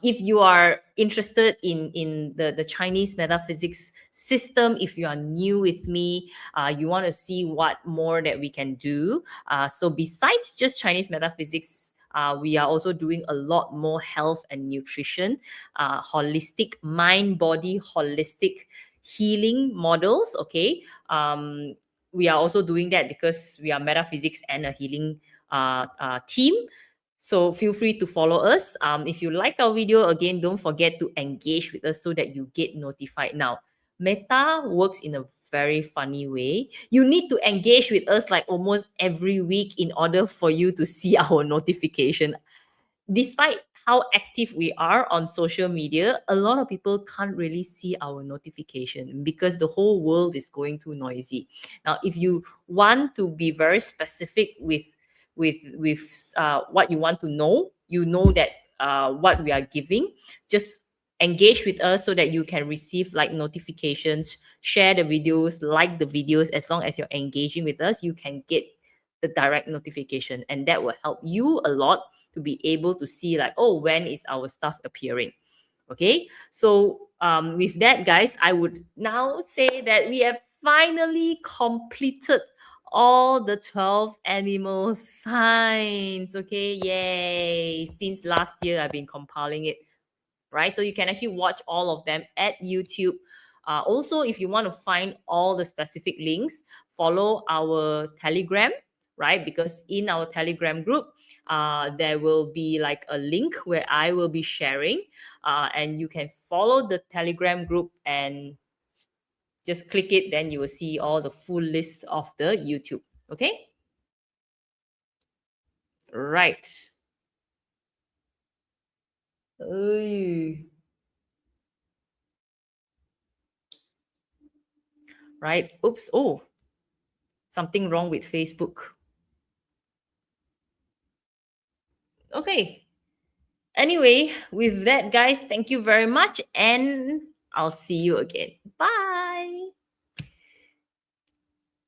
if you are interested in the Chinese metaphysics system, if you are new with me, you want to see what more that we can do. So besides just Chinese metaphysics, we are also doing a lot more health and nutrition, holistic mind body holistic healing models. Okay, we are also doing that because we are metaphysics and a healing team. So feel free to follow us. If you like our video, again, don't forget to engage with us so that you get notified. Now, Meta works in a very funny way. You need to engage with us like almost every week in order for you to see our notification. Despite how active we are on social media, a lot of people can't really see our notification because the whole world is going too noisy. Now, if you want to be very specific with what you want to know. You know that what we are giving. Just engage with us so that you can receive like notifications, share the videos, like the videos. As long as you're engaging with us, you can get the direct notification, and that will help you a lot to be able to see like, oh, when is our stuff appearing. Okay, so with that, guys, I would now say that we have finally completed all the 12 animal signs. Okay, yay! Since last year, I've been compiling it, right? So you can actually watch all of them at YouTube. Also, if you want to find all the specific links, follow our Telegram, right? Because in our Telegram group, there will be like a link where I will be sharing, and you can follow the Telegram group and just click it. Then you will see all the full list of the YouTube. Okay, right. Oy. Right. Oops. Oh, something wrong with Facebook. Okay. Anyway, with that, guys, thank you very much, and I'll see you again. Bye.